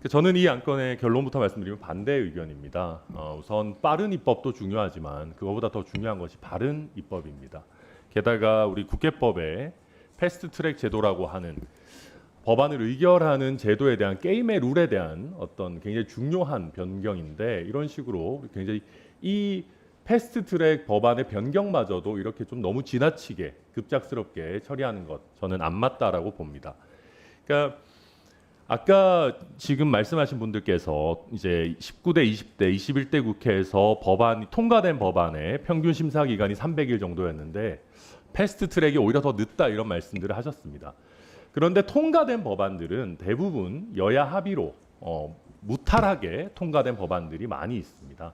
저는 이 안건의 결론부터 말씀드리면 반대 의견입니다. 우선 빠른 입법도 중요하지만 그거보다 더 중요한 것이 바른 입법입니다. 게다가 우리 국회법에 패스트트랙 제도라고 하는 법안을 의결하는 제도에 대한 게임의 룰에 대한 어떤 굉장히 중요한 변경인데, 이런 식으로 굉장히 이 패스트트랙 법안의 변경마저도 이렇게 좀 너무 지나치게 급작스럽게 처리하는 것, 저는 안 맞다라고 봅니다. 그러니까 아까 지금 말씀하신 분들께서 이제 19대, 20대, 21대 국회에서 법안이 통과된 법안의 평균 심사 기간이 300일 정도였는데 패스트트랙이 오히려 더 늦다, 이런 말씀들을 하셨습니다. 그런데 통과된 법안들은 대부분 여야 합의로 무탈하게 통과된 법안들이 많이 있습니다.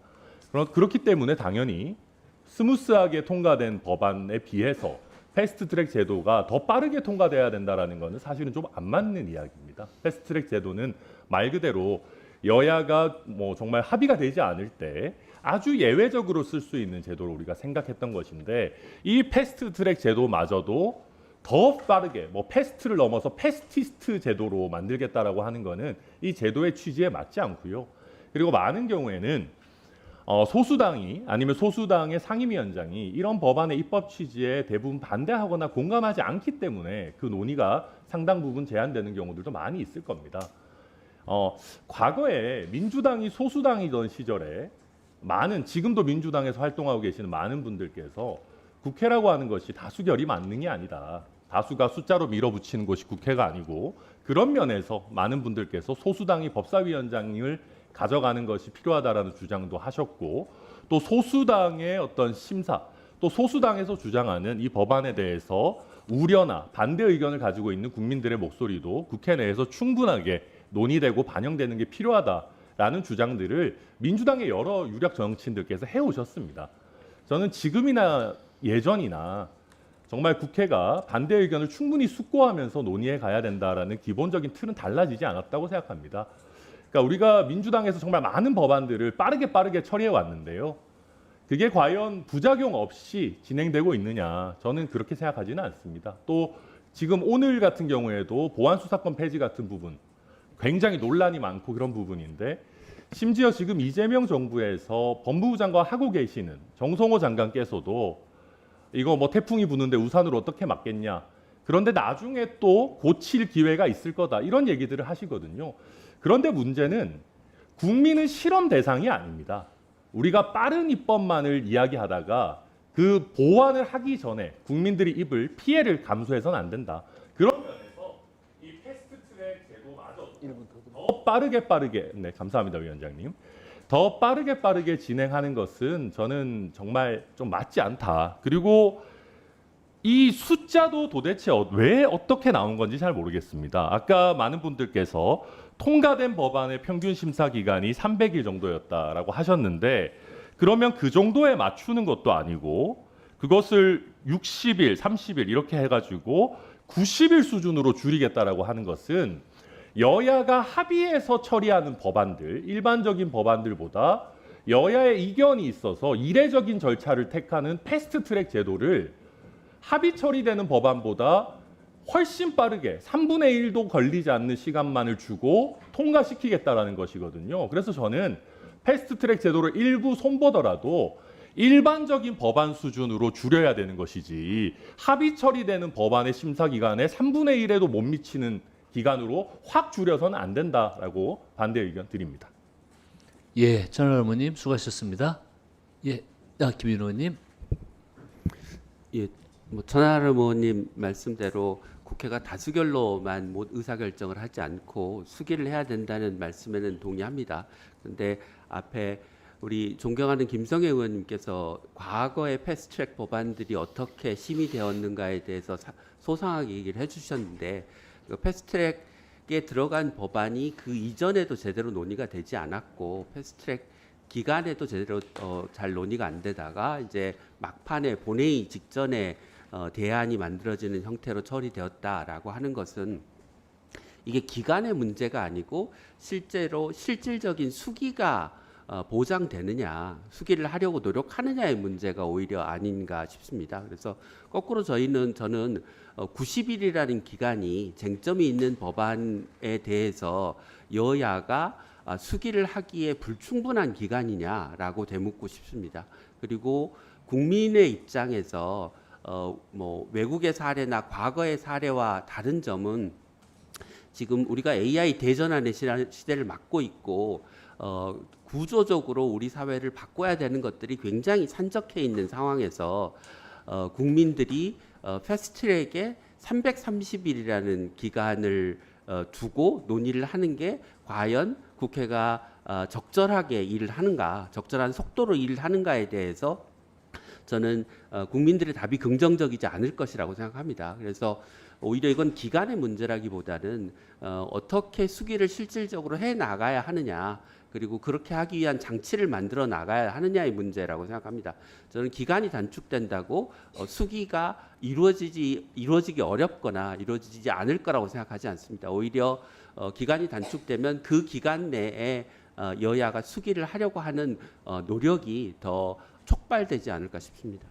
그렇기 때문에 당연히 스무스하게 통과된 법안에 비해서 패스트트랙 제도가 더 빠르게 통과돼야 된다라는 것은 사실은 좀 안 맞는 이야기입니다. 패스트트랙 제도는 말 그대로 여야가 정말 합의가 되지 않을 때 아주 예외적으로 쓸 수 있는 제도로 우리가 생각했던 것인데, 이 패스트트랙 제도마저도 더 빠르게 패스트를 넘어서 패스티스트 제도로 만들겠다라고 하는 것은 이 제도의 취지에 맞지 않고요. 그리고 많은 경우에는 소수당이 아니면 소수당의 상임위원장이 이런 법안의 입법 취지에 대부분 반대하거나 공감하지 않기 때문에 그 논의가 상당 부분 제한되는 경우들도 많이 있을 겁니다. 과거에 민주당이 소수당이던 시절에 지금도 민주당에서 활동하고 계시는 많은 분들께서 국회라고 하는 것이 다수결이 만능이 아니다, 다수가 숫자로 밀어붙이는 곳이 국회가 아니고, 그런 면에서 많은 분들께서 소수당이 법사위원장을 가져가는 것이 필요하다라는 주장도 하셨고, 또 소수당의 어떤 심사, 또 소수당에서 주장하는 이 법안에 대해서 우려나 반대 의견을 가지고 있는 국민들의 목소리도 국회 내에서 충분하게 논의되고 반영되는 게 필요하다라는 주장들을 민주당의 여러 유력 정치인들께서 해오셨습니다. 저는 지금이나 예전이나 정말 국회가 반대 의견을 충분히 숙고하면서 논의해 가야 된다라는 기본적인 틀은 달라지지 않았다고 생각합니다. 그러니까 우리가 민주당에서 정말 많은 법안들을 빠르게 처리해 왔는데요, 그게 과연 부작용 없이 진행되고 있느냐, 저는 그렇게 생각하지는 않습니다. 또 지금 오늘 같은 경우에도 보안수사권 폐지 같은 부분 굉장히 논란이 많고 그런 부분인데, 심지어 지금 이재명 정부에서 법무부 장관 하고 계시는 정성호 장관께서도 이거 태풍이 부는데 우산으로 어떻게 막겠냐, 그런데 나중에 또 고칠 기회가 있을 거다, 이런 얘기들을 하시거든요. 그런데 문제는 국민은 실험 대상이 아닙니다. 우리가 빠른 입법만을 이야기하다가 그 보완을 하기 전에 국민들이 입을 피해를 감수해서는 안 된다. 그런 면에서 이 패스트트랙 제도마저 더 빠르게 네, 감사합니다, 위원장님. 더 빠르게 진행하는 것은 저는 정말 좀 맞지 않다. 그리고 이 숫자도 도대체 왜 어떻게 나온 건지 잘 모르겠습니다. 아까 많은 분들께서 통과된 법안의 평균 심사 기간이 300일 정도였다라고 하셨는데, 그러면 그 정도에 맞추는 것도 아니고 그것을 60일, 30일 이렇게 해가지고 90일 수준으로 줄이겠다라고 하는 것은 여야가 합의해서 처리하는 법안들, 일반적인 법안들보다 여야의 이견이 있어서 이례적인 절차를 택하는 패스트트랙 제도를 합의 처리되는 법안보다 훨씬 빠르게 3분의 1도 걸리지 않는 시간만을 주고 통과시키겠다라는 것이거든요. 그래서 저는 패스트트랙 제도를 일부 손보더라도 일반적인 법안 수준으로 줄여야 되는 것이지, 합의 처리되는 법안의 심사 기간에 3분의 1에도 못 미치는 기간으로 확 줄여서는 안 된다라고 반대 의견 드립니다. 예, 전할 의원님 수고하셨습니다. 예, 김인호 의원님. 예, 전할 의원님 말씀대로 국회가 다수결로만 의사결정을 하지 않고 수기를 해야 된다는 말씀에는 동의합니다. 그런데 앞에 우리 존경하는 김성애 의원님께서 과거의 패스트트랙 법안들이 어떻게 심의되었는가에 대해서 소상하게 얘기를 해주셨는데, 패스트트랙에 들어간 법안이 그 이전에도 제대로 논의가 되지 않았고 패스트트랙 기간에도 제대로 잘 논의가 안 되다가 이제 막판에 본회의 직전에 대안이 만들어지는 형태로 처리되었다라고 하는 것은 이게 기간의 문제가 아니고 실제로 실질적인 수기가 보장되느냐, 수기를 하려고 노력하느냐의 문제가 오히려 아닌가 싶습니다. 그래서 거꾸로 저는 90일이라는 기간이 쟁점이 있는 법안에 대해서 여야가 수기를 하기에 불충분한 기간이냐라고 되묻고 싶습니다. 그리고 국민의 입장에서 뭐 외국의 사례나 과거의 사례와 다른 점은 지금 우리가 AI 대전환의 시대를 맞고 있고 구조적으로 우리 사회를 바꿔야 되는 것들이 굉장히 산적해 있는 상황에서 국민들이 패스트트랙에 330일이라는 기간을 두고 논의를 하는 게 과연 국회가 적절하게 일을 하는가, 적절한 속도로 일을 하는가에 대해서 저는 국민들의 답이 긍정적이지 않을 것이라고 생각합니다. 그래서 오히려 이건 기간의 문제라기보다는 어떻게 수기를 실질적으로 해 나가야 하느냐, 그리고 그렇게 하기 위한 장치를 만들어 나가야 하느냐의 문제라고 생각합니다. 저는 기간이 단축된다고 수기가 이루어지기 어렵거나 이루어지지 않을 거라고 생각하지 않습니다. 오히려 기간이 단축되면 그 기간 내에 여야가 수기를 하려고 하는 노력이 더 촉발되지 않을까 싶습니다.